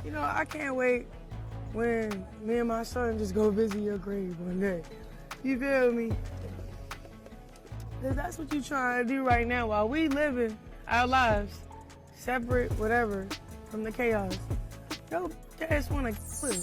You know, I can't wait when me and my son just go visit your grave one day. You feel me? Because that's what you're trying to do right now while we living our lives, separate, whatever, from the chaos. Yo, just want to live.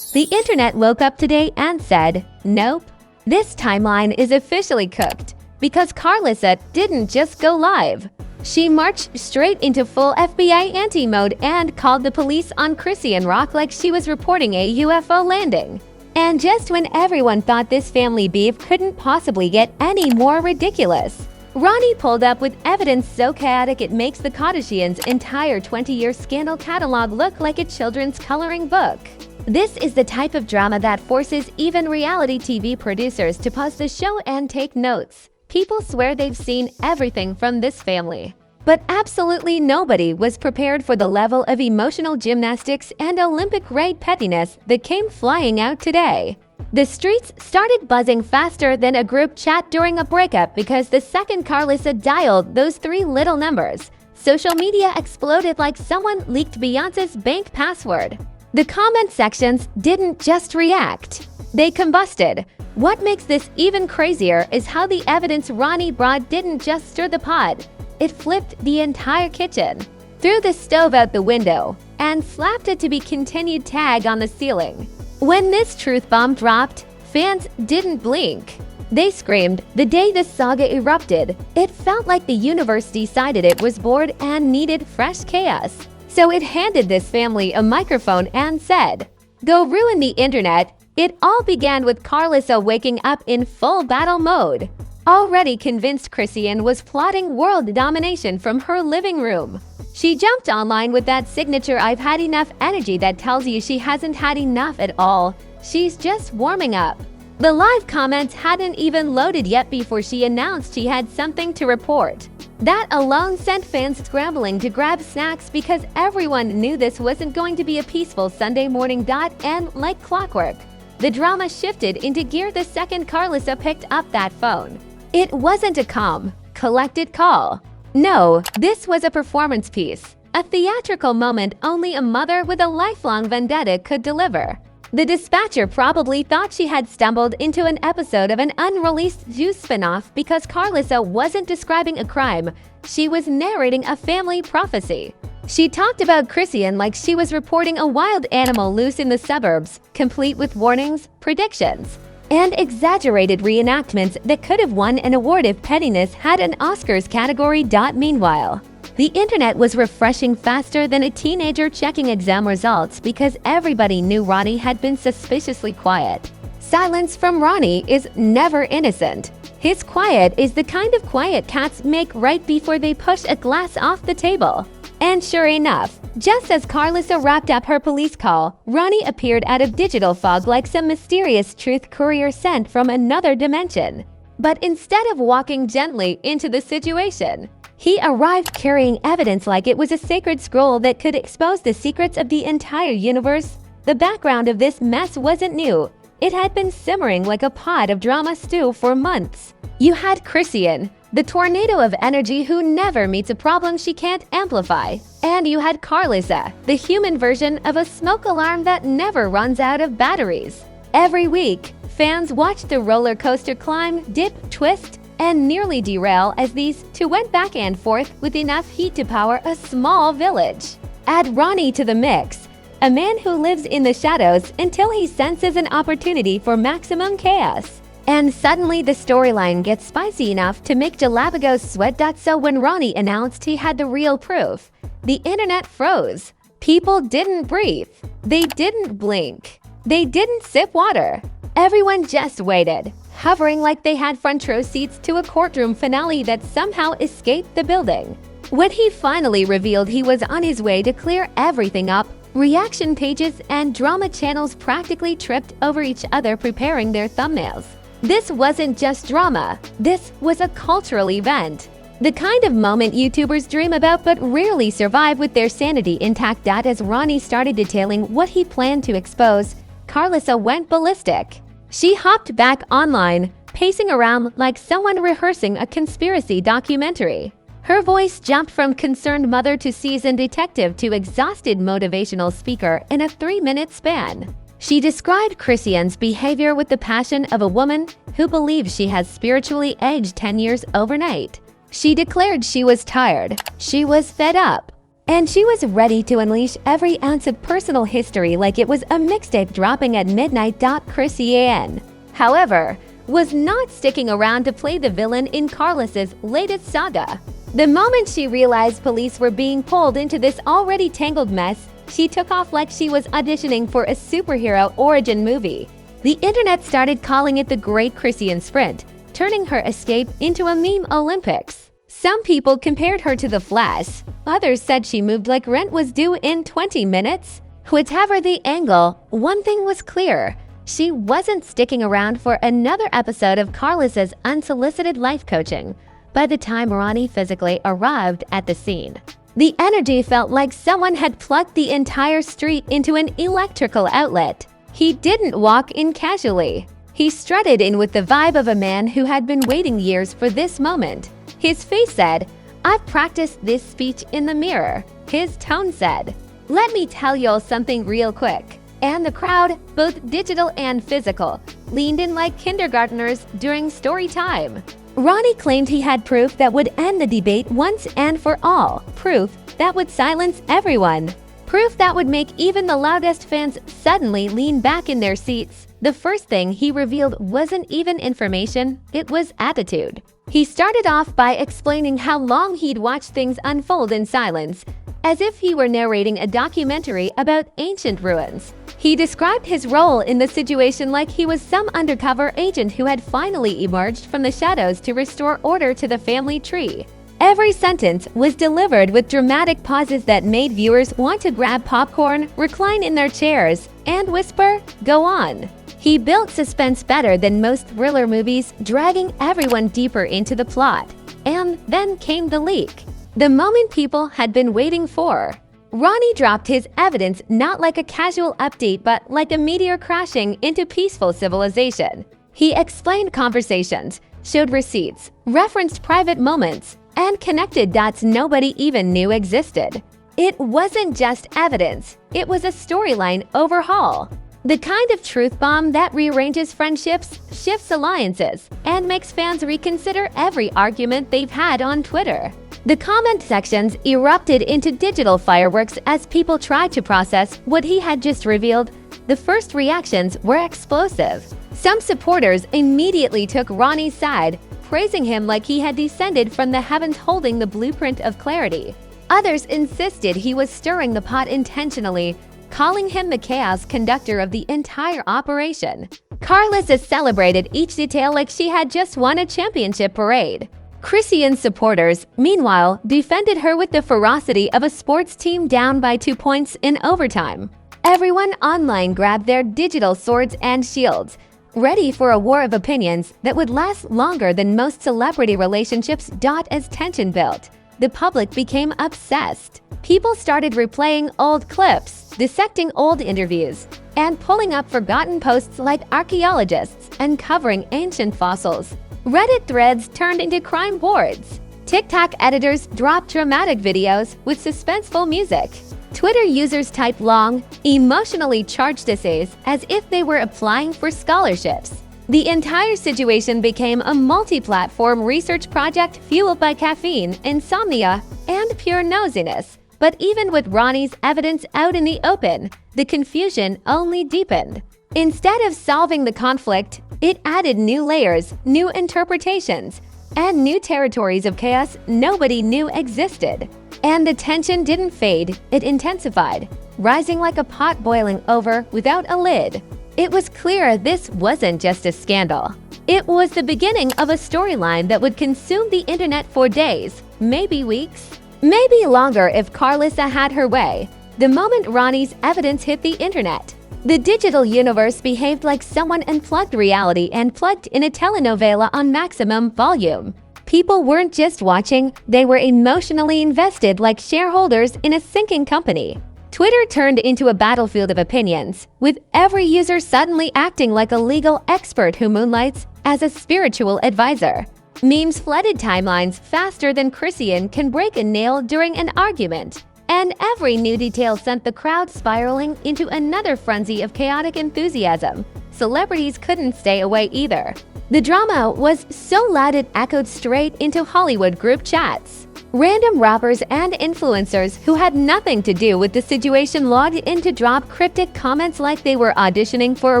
The internet woke up today and said, nope, this timeline is officially cooked because Karlissa didn't just go live. She marched straight into full FBI anti-mode and called the police on Chrisean Rock like she was reporting a UFO landing. And just when everyone thought this family beef couldn't possibly get any more ridiculous, Ronny pulled up with evidence so chaotic it makes the Kardashians' entire 20-year scandal catalog look like a children's coloring book. This is the type of drama that forces even reality TV producers to pause the show and take notes. People swear they've seen everything from this family. But absolutely nobody was prepared for the level of emotional gymnastics and Olympic-grade pettiness that came flying out today. The streets started buzzing faster than a group chat during a breakup because the second Karlissa dialed those 3 little numbers, social media exploded like someone leaked Beyoncé's bank password. The comment sections didn't just react, they combusted. What makes this even crazier is how the evidence Ronny brought didn't just stir the pot, it flipped the entire kitchen, threw the stove out the window, and slapped a to-be-continued tag on the ceiling. When this truth bomb dropped, fans didn't blink. They screamed the day the saga erupted. It felt like the universe decided it was bored and needed fresh chaos. So it handed this family a microphone and said, "Go ruin the internet." It all began with Karlissa waking up in full battle mode. Already convinced Chrisean was plotting world domination from her living room. She jumped online with that signature "I've had enough" energy that tells you she hasn't had enough at all. She's just warming up. The live comments hadn't even loaded yet before she announced she had something to report. That alone sent fans scrambling to grab snacks because everyone knew this wasn't going to be a peaceful Sunday morning. And like clockwork, the drama shifted into gear the second Karlissa picked up that phone. It wasn't a calm, collected call. No, this was a performance piece, a theatrical moment only a mother with a lifelong vendetta could deliver. The dispatcher probably thought she had stumbled into an episode of an unreleased Zeus spinoff because Karlissa wasn't describing a crime, she was narrating a family prophecy. She talked about Chrisean like she was reporting a wild animal loose in the suburbs, complete with warnings, predictions, and exaggerated reenactments that could have won an award if pettiness had an Oscars category. Meanwhile, the internet was refreshing faster than a teenager checking exam results because everybody knew Ronny had been suspiciously quiet. Silence from Ronny is never innocent. His quiet is the kind of quiet cats make right before they push a glass off the table. And sure enough, just as Karlissa wrapped up her police call, Ronny appeared out of digital fog like some mysterious truth courier sent from another dimension. But instead of walking gently into the situation, he arrived carrying evidence like it was a sacred scroll that could expose the secrets of the entire universe. The background of this mess wasn't new. It had been simmering like a pot of drama stew for months. You had Chrisean, the tornado of energy who never meets a problem she can't amplify. And you had Karlissa, the human version of a smoke alarm that never runs out of batteries. Every week, fans watched the roller coaster climb, dip, twist, and nearly derail as these two went back and forth with enough heat to power a small village. Add Ronny to the mix, a man who lives in the shadows until he senses an opportunity for maximum chaos. And suddenly the storyline gets spicy enough to make Jalapagos sweat. So when Ronny announced he had the real proof, the internet froze. People didn't breathe. They didn't blink. They didn't sip water. Everyone just waited, hovering like they had front row seats to a courtroom finale that somehow escaped the building. When he finally revealed he was on his way to clear everything up, reaction pages and drama channels practically tripped over each other preparing their thumbnails. This wasn't just drama, this was a cultural event. The kind of moment YouTubers dream about but rarely survive with their sanity intact. As Ronny started detailing what he planned to expose, Karlissa went ballistic. She hopped back online, pacing around like someone rehearsing a conspiracy documentary. Her voice jumped from concerned mother to seasoned detective to exhausted motivational speaker in a 3-minute span. She described Chrisean's behavior with the passion of a woman who believes she has spiritually aged 10 years overnight. She declared she was tired, she was fed up, and she was ready to unleash every ounce of personal history like it was a mixtape dropping at midnight. Chrisean, however, was not sticking around to play the villain in Karlissa's latest saga. The moment she realized police were being pulled into this already tangled mess, she took off like she was auditioning for a superhero origin movie. The internet started calling it the Great Chrisean Sprint, turning her escape into a meme Olympics. Some people compared her to the Flash. Others said she moved like rent was due in 20 minutes. Whatever the angle, one thing was clear. She wasn't sticking around for another episode of Karlissa's unsolicited life coaching. By the time Ronny physically arrived at the scene, the energy felt like someone had plugged the entire street into an electrical outlet. He didn't walk in casually. He strutted in with the vibe of a man who had been waiting years for this moment. His face said, "I've practiced this speech in the mirror." His tone said, "Let me tell y'all something real quick." And the crowd, both digital and physical, leaned in like kindergartners during story time. Ronny claimed he had proof that would end the debate once and for all, proof that would silence everyone, proof that would make even the loudest fans suddenly lean back in their seats. The first thing he revealed wasn't even information, it was attitude. He started off by explaining how long he'd watched things unfold in silence, as if he were narrating a documentary about ancient ruins. He described his role in the situation like he was some undercover agent who had finally emerged from the shadows to restore order to the family tree. Every sentence was delivered with dramatic pauses that made viewers want to grab popcorn, recline in their chairs, and whisper, "Go on." He built suspense better than most thriller movies, dragging everyone deeper into the plot. And then came the leak. The moment people had been waiting for. Ronny dropped his evidence not like a casual update but like a meteor crashing into peaceful civilization. He explained conversations, showed receipts, referenced private moments, and connected dots nobody even knew existed. It wasn't just evidence, it was a storyline overhaul. The kind of truth bomb that rearranges friendships, shifts alliances, and makes fans reconsider every argument they've had on Twitter. The comment sections erupted into digital fireworks as people tried to process what he had just revealed. The first reactions were explosive. Some supporters immediately took Ronny's side, praising him like he had descended from the heavens holding the blueprint of clarity. Others insisted he was stirring the pot intentionally, calling him the chaos conductor of the entire operation. Karlissa celebrated each detail like she had just won a championship parade. Chrisean supporters, meanwhile, defended her with the ferocity of a sports team down by 2 points in overtime. Everyone online grabbed their digital swords and shields, ready for a war of opinions that would last longer than most celebrity relationships. As tension built, the public became obsessed. People started replaying old clips, dissecting old interviews, and pulling up forgotten posts like archaeologists uncovering ancient fossils. Reddit threads turned into crime boards. TikTok editors dropped dramatic videos with suspenseful music. Twitter users typed long, emotionally charged essays as if they were applying for scholarships. The entire situation became a multi-platform research project fueled by caffeine, insomnia, and pure nosiness. But even with Ronny's evidence out in the open, the confusion only deepened. Instead of solving the conflict, it added new layers, new interpretations, and new territories of chaos nobody knew existed. And the tension didn't fade, it intensified, rising like a pot boiling over without a lid. It was clear this wasn't just a scandal. It was the beginning of a storyline that would consume the internet for days, maybe weeks, maybe longer if Karlissa had her way. The moment Ronny's evidence hit the internet, the digital universe behaved like someone unplugged reality and plugged in a telenovela on maximum volume. People weren't just watching, they were emotionally invested like shareholders in a sinking company. Twitter turned into a battlefield of opinions, with every user suddenly acting like a legal expert who moonlights as a spiritual advisor. Memes flooded timelines faster than Chrisean can break a nail during an argument, and every new detail sent the crowd spiraling into another frenzy of chaotic enthusiasm. Celebrities couldn't stay away either. The drama was so loud it echoed straight into Hollywood group chats. Random rappers and influencers who had nothing to do with the situation logged in to drop cryptic comments like they were auditioning for a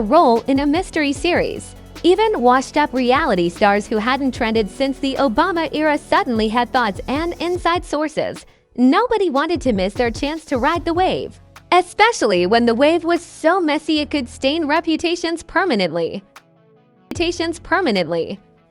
role in a mystery series. Even washed-up reality stars who hadn't trended since the Obama era suddenly had thoughts and inside sources. Nobody wanted to miss their chance to ride the wave, especially when the wave was so messy it could stain reputations permanently.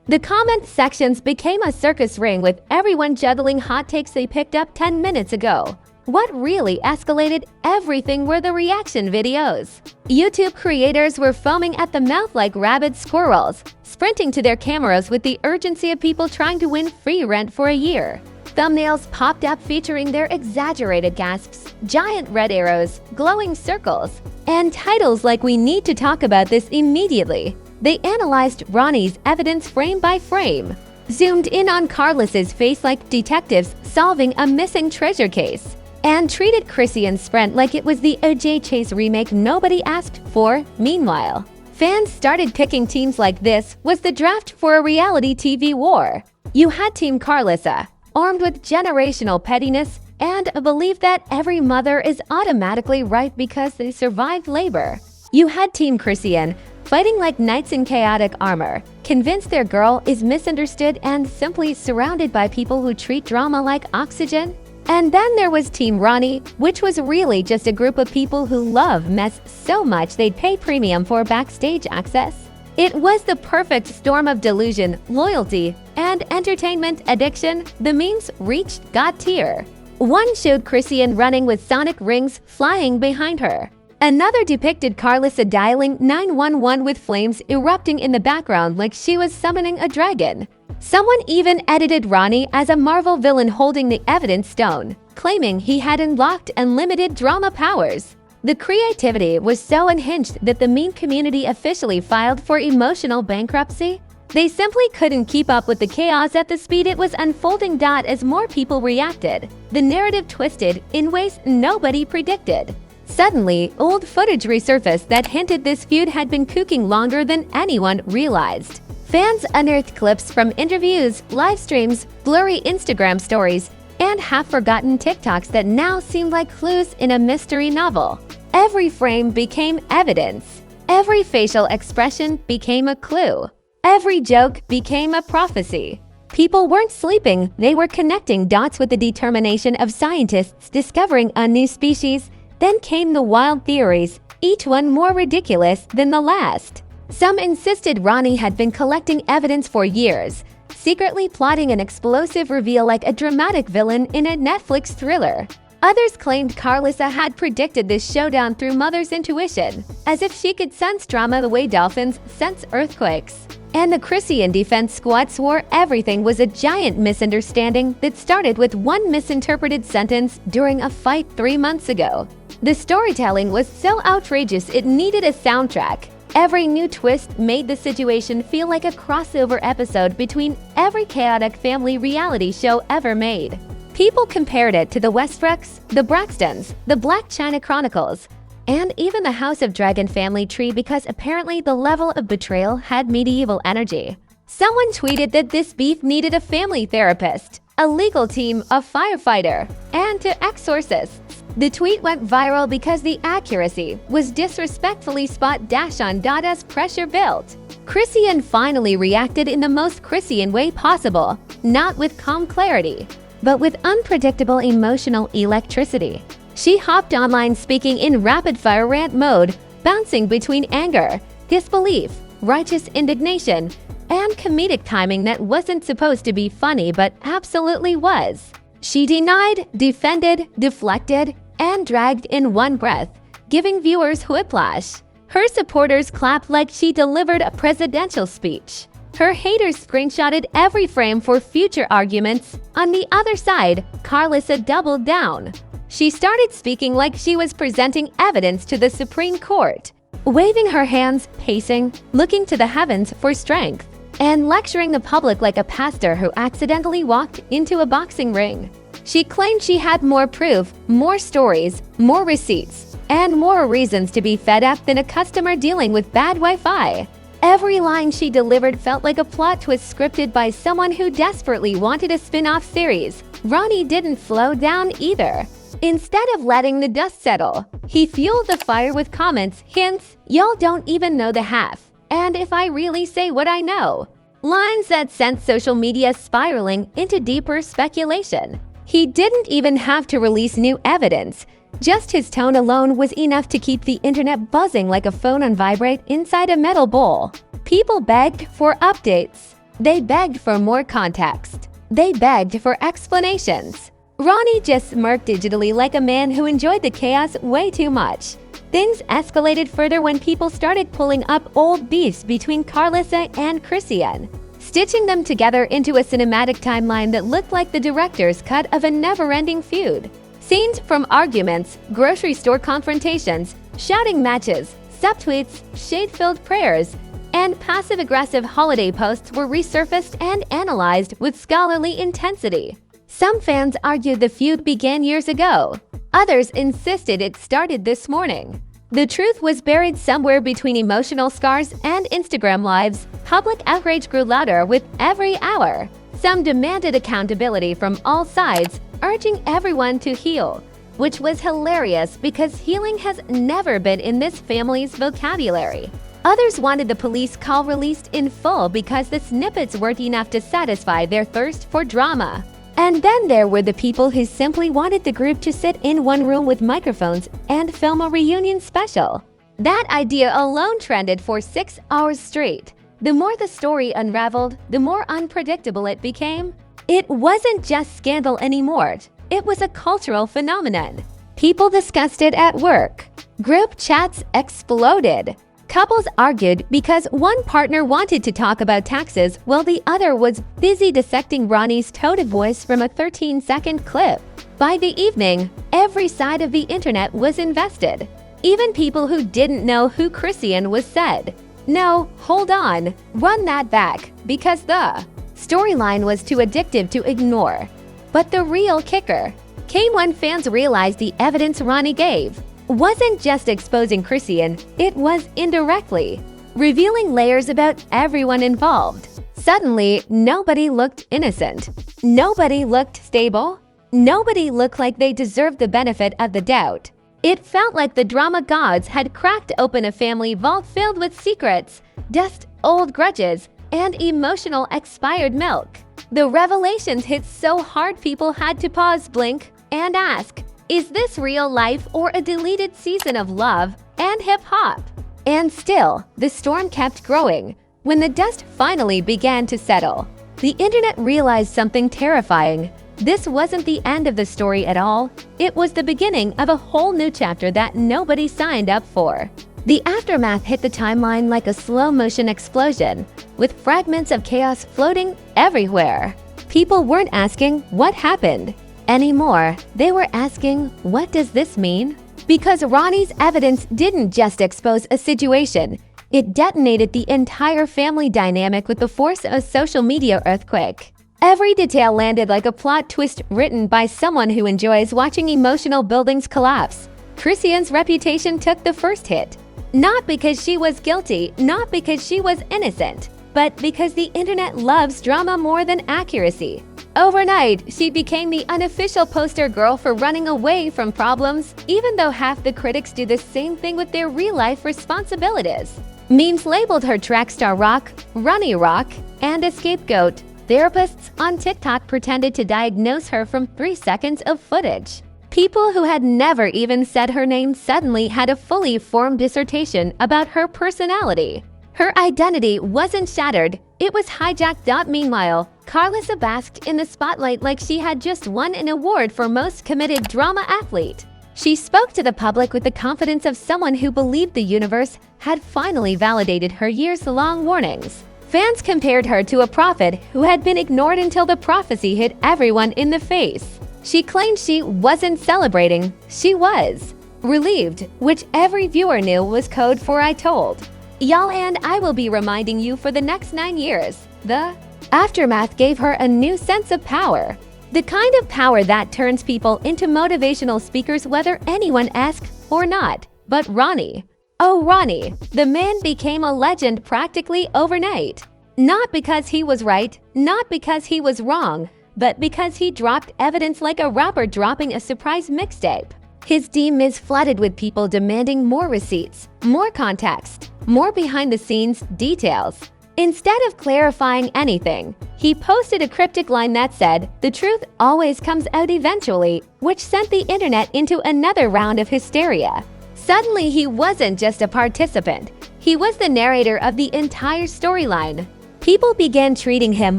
The comment sections became a circus ring with everyone juggling hot takes they picked up 10 minutes ago. What really escalated everything were the reaction videos. YouTube creators were foaming at the mouth like rabid squirrels, sprinting to their cameras with the urgency of people trying to win free rent for a year. Thumbnails popped up featuring their exaggerated gasps, giant red arrows, glowing circles, and titles like "We need to talk about this immediately." They analyzed Ronny's evidence frame by frame, zoomed in on Karlissa's face like detectives solving a missing treasure case, and treated Chrisean's sprint like it was the O.J. Chase remake nobody asked for. Meanwhile, fans started picking teams like this was the draft for a reality TV war. You had Team Karlissa, armed with generational pettiness and a belief that every mother is automatically right because they survived labor. You had Team Chrisean, fighting like knights in chaotic armor, convinced their girl is misunderstood and simply surrounded by people who treat drama like oxygen. And then there was Team Ronny, which was really just a group of people who love mess so much they'd pay premium for backstage access. It was the perfect storm of delusion, loyalty, and entertainment addiction. The memes reached God tier. One showed Chrisean running with sonic rings flying behind her. Another depicted Karlissa dialing 911 with flames erupting in the background like she was summoning a dragon. Someone even edited Ronny as a Marvel villain holding the evidence stone, claiming he had unlocked unlimited drama powers. The creativity was so unhinged that the meme community officially filed for emotional bankruptcy. They simply couldn't keep up with the chaos at the speed it was unfolding. As more people reacted, the narrative twisted in ways nobody predicted. Suddenly, old footage resurfaced that hinted this feud had been cooking longer than anyone realized. Fans unearthed clips from interviews, live streams, blurry Instagram stories, and half-forgotten TikToks that now seemed like clues in a mystery novel. Every frame became evidence. Every facial expression became a clue. Every joke became a prophecy. People weren't sleeping, they were connecting dots with the determination of scientists discovering a new species. Then came the wild theories, each one more ridiculous than the last. Some insisted Ronny had been collecting evidence for years, secretly plotting an explosive reveal like a dramatic villain in a Netflix thriller. Others claimed Karlissa had predicted this showdown through mother's intuition, as if she could sense drama the way dolphins sense earthquakes. And the Chrisean defense squad swore everything was a giant misunderstanding that started with one misinterpreted sentence during a fight 3 months ago. The storytelling was so outrageous it needed a soundtrack. Every new twist made the situation feel like a crossover episode between every chaotic family reality show ever made. People compared it to the Westbrooks, the Braxtons, the Black China Chronicles, and even the House of Dragon family tree because apparently the level of betrayal had medieval energy. Someone tweeted that this beef needed a family therapist, a legal team, a firefighter, and to exorcists. The tweet went viral because the accuracy was disrespectfully spot-on. As pressure built, Chrisean finally reacted in the most Chrisean way possible, not with calm clarity, but with unpredictable emotional electricity. She hopped online speaking in rapid-fire rant mode, bouncing between anger, disbelief, righteous indignation, and comedic timing that wasn't supposed to be funny but absolutely was. She denied, defended, deflected, and dragged in one breath, giving viewers whiplash. Her supporters clapped like she delivered a presidential speech. Her haters screenshotted every frame for future arguments. On the other side, Karlissa doubled down. She started speaking like she was presenting evidence to the Supreme Court, waving her hands, pacing, looking to the heavens for strength. and lecturing the public like a pastor who accidentally walked into a boxing ring. She claimed she had more proof, more stories, more receipts, and more reasons to be fed up than a customer dealing with bad Wi-Fi. Every line she delivered felt like a plot twist scripted by someone who desperately wanted a spin-off series. Ronny didn't slow down either. Instead of letting the dust settle, he fueled the fire with comments, hints, "Y'all don't even know the half. And if I really say what I know." Lines that sent social media spiraling into deeper speculation. He didn't even have to release new evidence. Just his tone alone was enough to keep the internet buzzing like a phone on vibrate inside a metal bowl. People begged for updates. They begged for more context. They begged for explanations. Ronny just smirked digitally like a man who enjoyed the chaos way too much. Things escalated further when people started pulling up old beefs between Karlissa and Chrisean, stitching them together into a cinematic timeline that looked like the director's cut of a never-ending feud. Scenes from arguments, grocery store confrontations, shouting matches, subtweets, shade-filled prayers, and passive-aggressive holiday posts were resurfaced and analyzed with scholarly intensity. Some fans argued the feud began years ago. Others insisted it started this morning. The truth was buried somewhere between emotional scars and Instagram lives. Public outrage grew louder with every hour. Some demanded accountability from all sides, urging everyone to heal, which was hilarious because healing has never been in this family's vocabulary. Others wanted the police call released in full because the snippets weren't enough to satisfy their thirst for drama. And then there were the people who simply wanted the group to sit in one room with microphones and film a reunion special. That idea alone trended for 6 hours straight. The more the story unraveled, the more unpredictable it became. It wasn't just scandal anymore. It was a cultural phenomenon. People discussed it at work. Group chats exploded. Couples argued because one partner wanted to talk about taxes while the other was busy dissecting Ronny's tone voice from a 13-second clip. By the evening, every side of the internet was invested. Even people who didn't know who Chrisean was said, "No, hold on, run that back, because the storyline was too addictive to ignore." But the real kicker came when fans realized the evidence Ronny gave wasn't just exposing Chrisean, it was indirectly revealing layers about everyone involved. Suddenly, nobody looked innocent. Nobody looked stable. Nobody looked like they deserved the benefit of the doubt. It felt like the drama gods had cracked open a family vault filled with secrets, dust, old grudges, and emotional expired milk. The revelations hit so hard people had to pause, blink, and ask, is this real life or a deleted season of love and hip-hop? And still, the storm kept growing. When the dust finally began to settle, the internet realized something terrifying. This wasn't the end of the story at all. It was the beginning of a whole new chapter that nobody signed up for. The aftermath hit the timeline like a slow-motion explosion, with fragments of chaos floating everywhere. People weren't asking, "What happened?" anymore. They were asking, "What does this mean?" Because Ronny's evidence didn't just expose a situation, it detonated the entire family dynamic with the force of a social media earthquake. Every detail landed like a plot twist written by someone who enjoys watching emotional buildings collapse. Chrisean's reputation took the first hit. Not because she was guilty, not because she was innocent, but because the internet loves drama more than accuracy. Overnight, she became the unofficial poster girl for running away from problems, even though half the critics do the same thing with their real-life responsibilities. Memes labeled her track star Rock, Ronny Rock, and a scapegoat. Therapists on TikTok pretended to diagnose her from 3 seconds of footage. People who had never even said her name suddenly had a fully formed dissertation about her personality. Her identity wasn't shattered, it was hijacked. Meanwhile, Karlissa basked in the spotlight like she had just won an award for most committed drama athlete. She spoke to the public with the confidence of someone who believed the universe had finally validated her years-long warnings. Fans compared her to a prophet who had been ignored until the prophecy hit everyone in the face. She claimed she wasn't celebrating, she was relieved, which every viewer knew was code for "I told." Y'all, and I will be reminding you for the next 9 years. The aftermath gave her a new sense of power. The kind of power that turns people into motivational speakers whether anyone asks or not. But Ronny, oh Ronny, the man became a legend practically overnight. Not because he was right, not because he was wrong, but because he dropped evidence like a rapper dropping a surprise mixtape. His DM is flooded with people demanding more receipts, more context, more behind-the-scenes details. Instead of clarifying anything, he posted a cryptic line that said, "The truth always comes out eventually," which sent the internet into another round of hysteria. Suddenly, he wasn't just a participant. He was the narrator of the entire storyline. People began treating him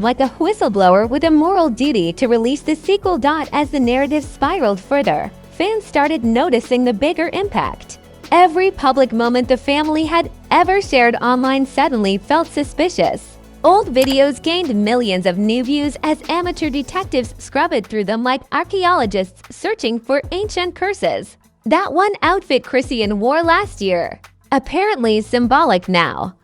like a whistleblower with a moral duty to release the sequel. As the narrative spiraled further, fans started noticing the bigger impact. Every public moment the family had ever shared online suddenly felt suspicious. Old videos gained millions of new views as amateur detectives scrubbed through them like archaeologists searching for ancient curses. That one outfit Chrisean wore last year, apparently symbolic now.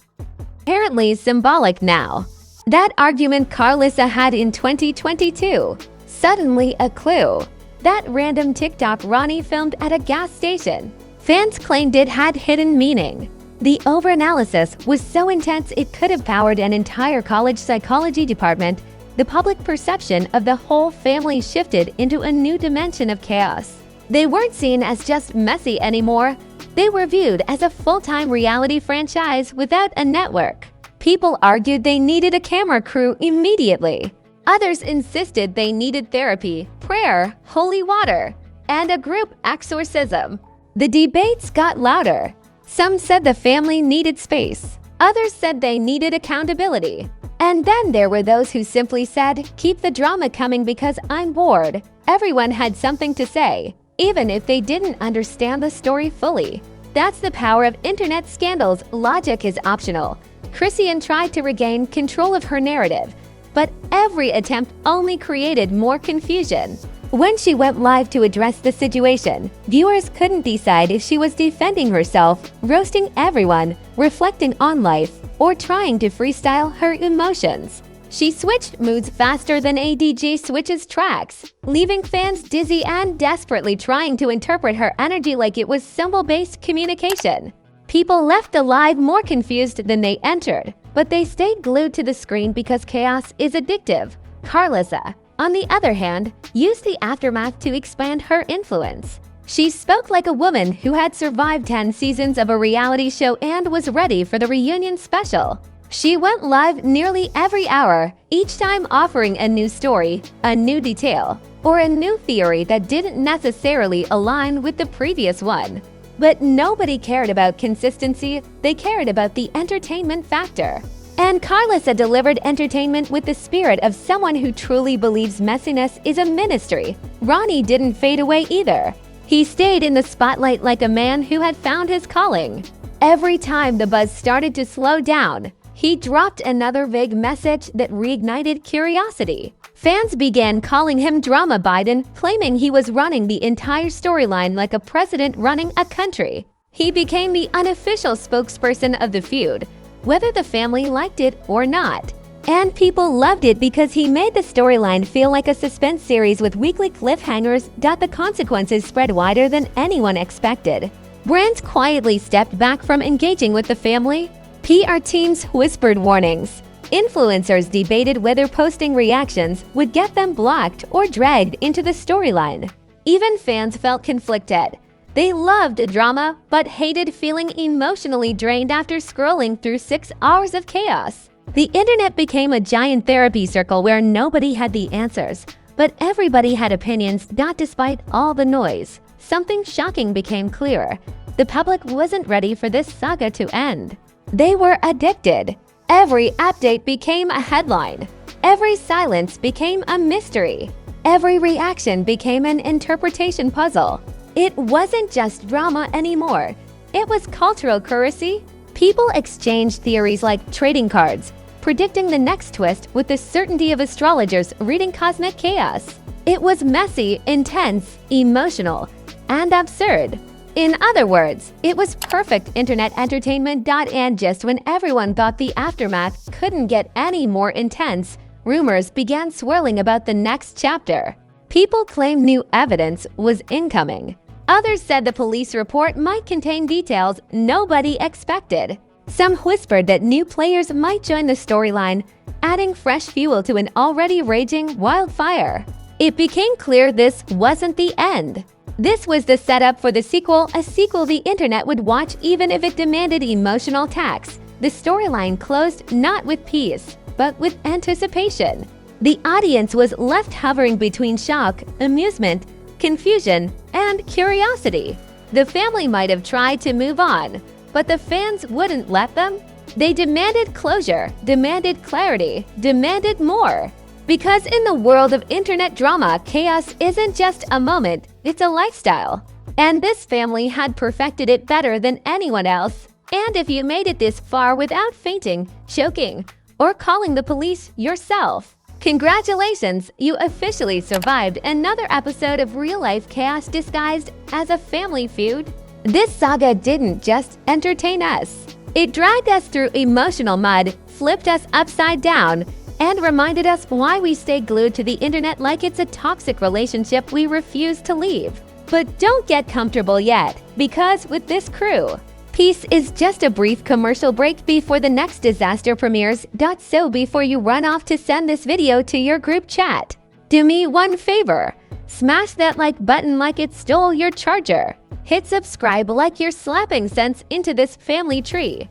That argument Karlissa had in 2022, suddenly a clue. That random TikTok Ronny filmed at a gas station, fans claimed it had hidden meaning. The overanalysis was so intense it could have powered an entire college psychology department. The public perception of the whole family shifted into a new dimension of chaos. They weren't seen as just messy anymore. They were viewed as a full-time reality franchise without a network. People argued they needed a camera crew immediately. Others insisted they needed therapy, prayer, holy water, and a group exorcism. The debates got louder. Some said the family needed space. Others said they needed accountability. And then there were those who simply said, "Keep the drama coming because I'm bored." Everyone had something to say, even if they didn't understand the story fully. That's the power of internet scandals. Logic is optional. Chrisean tried to regain control of her narrative, but every attempt only created more confusion. When she went live to address the situation, viewers couldn't decide if she was defending herself, roasting everyone, reflecting on life, or trying to freestyle her emotions. She switched moods faster than a DJ switches tracks, leaving fans dizzy and desperately trying to interpret her energy like it was symbol-based communication. People left the live more confused than they entered, but they stayed glued to the screen because chaos is addictive. Karlissa, on the other hand, used the aftermath to expand her influence. She spoke like a woman who had survived 10 seasons of a reality show and was ready for the reunion special. She went live nearly every hour, each time offering a new story, a new detail, or a new theory that didn't necessarily align with the previous one. But nobody cared about consistency, they cared about the entertainment factor. And Karlissa delivered entertainment with the spirit of someone who truly believes messiness is a ministry. Ronny didn't fade away either. He stayed in the spotlight like a man who had found his calling. Every time the buzz started to slow down, he dropped another vague message that reignited curiosity. Fans began calling him Drama Biden, claiming he was running the entire storyline like a president running a country. He became the unofficial spokesperson of the feud, whether the family liked it or not. And people loved it because he made the storyline feel like a suspense series with weekly cliffhangers. The consequences spread wider than anyone expected. Brands quietly stepped back from engaging with the family. PR teams whispered warnings. Influencers debated whether posting reactions would get them blocked or dragged into the storyline. Even fans felt conflicted. They loved drama, but hated feeling emotionally drained after scrolling through 6 hours of chaos. The internet became a giant therapy circle where nobody had the answers, but everybody had opinions. Despite all the noise, something shocking became clear. The public wasn't ready for this saga to end. They were addicted. Every update became a headline. Every silence became a mystery. Every reaction became an interpretation puzzle. It wasn't just drama anymore. It was cultural currency. People exchanged theories like trading cards, predicting the next twist with the certainty of astrologers reading cosmic chaos. It was messy, intense, emotional, and absurd. In other words, it was perfect internet entertainment. And just when everyone thought the aftermath couldn't get any more intense, rumors began swirling about the next chapter. People claimed new evidence was incoming. Others said the police report might contain details nobody expected. Some whispered that new players might join the storyline, adding fresh fuel to an already raging wildfire. It became clear this wasn't the end. This was the setup for the sequel, a sequel the internet would watch even if it demanded emotional tax. The storyline closed not with peace, but with anticipation. The audience was left hovering between shock, amusement, confusion, and curiosity. The family might have tried to move on, but the fans wouldn't let them. They demanded closure, demanded clarity, demanded more. Because in the world of internet drama, chaos isn't just a moment, it's a lifestyle. And this family had perfected it better than anyone else. And if you made it this far without fainting, choking, or calling the police yourself, congratulations, you officially survived another episode of real-life chaos disguised as a family feud. This saga didn't just entertain us. It dragged us through emotional mud, flipped us upside down, and reminded us why we stay glued to the internet like it's a toxic relationship we refuse to leave. But don't get comfortable yet, because with this crew, peace is just a brief commercial break before the next disaster premieres. So before you run off to send this video to your group chat, do me one favor. Smash that like button like it stole your charger. Hit subscribe like you're slapping sense into this family tree.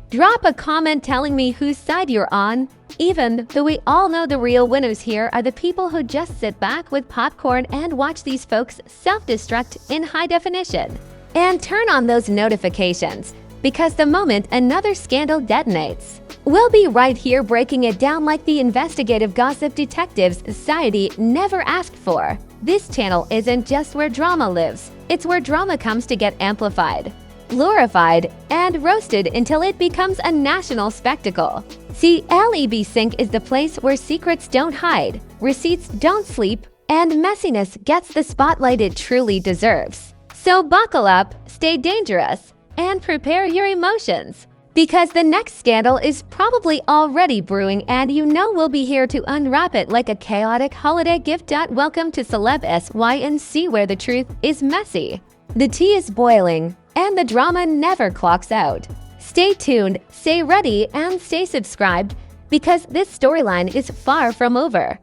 Drop a comment telling me whose side you're on, even though we all know the real winners here are the people who just sit back with popcorn and watch these folks self-destruct in high definition. And turn on those notifications, because the moment another scandal detonates, we'll be right here breaking it down like the investigative gossip detectives society never asked for. This channel isn't just where drama lives, it's where drama comes to get amplified, glorified, and roasted until it becomes a national spectacle. See, LEB Sync is the place where secrets don't hide, receipts don't sleep, and messiness gets the spotlight it truly deserves. So buckle up, stay dangerous, and prepare your emotions, because the next scandal is probably already brewing and you know we'll be here to unwrap it like a chaotic holiday gift. Welcome to Celeb SYNC, where the truth is messy, the tea is boiling, and the drama never clocks out. Stay tuned, stay ready, and stay subscribed, because this storyline is far from over.